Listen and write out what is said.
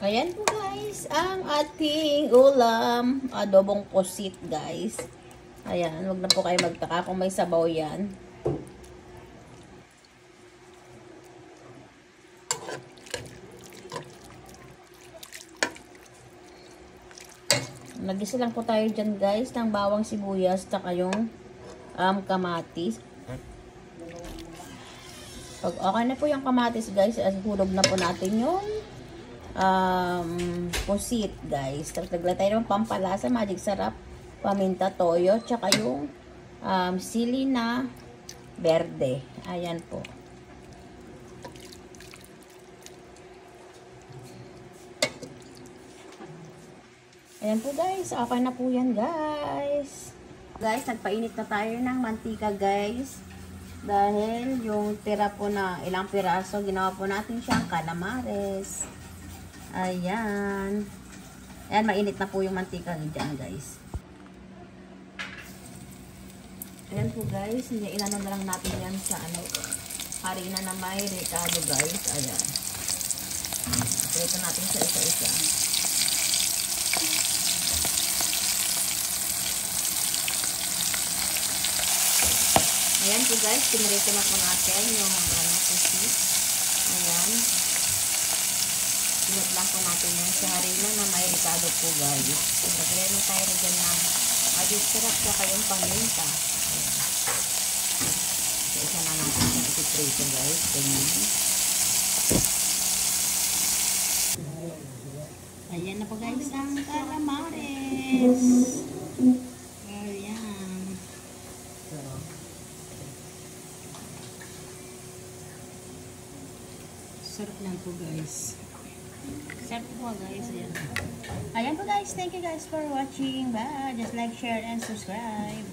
Ayan po guys, ang ating ulam, adobong pusit guys. Ayan, wag na po kayo magtaka kung may sabaw yan. Nagisa lang po tayo dyan guys ng bawang sibuyas tsaka yung kamatis. Pag okay na po yung kamatis guys, hulog na po natin yung pusit guys. Tapos naglagay tayo ng pampalasa, magic sarap, paminta, toyo, tsaka yung sili na berde. Ayan po. Ayan po guys, okay na po yan guys. Guys, nagpainit na tayo ng mantika guys. Dahil yung tira po na ilang piraso, ginawa po natin siyang calamares. Ayan. Ayan, mainit na po yung mantika dyan guys. Ayan po guys, inano na lang natin yan sa harina na may ricado guys. Ayan. Prito natin sa isa-isa. Ayan po guys, pinarito na po natin yung pusit. Ayan. Pinat lang po natin yung sa harina na may ricado po guys. Naglagay na tayo dyan na magic sarap sa kayong paminta. Ayan. So, isa na natin yung itiprito guys. Ganyan. Ayan na po guys ang calamares. Sarap lang po guys. Sarap po guys. Ayan. Ayan po guys. Thank you guys for watching. Bye. Just like, share, and subscribe.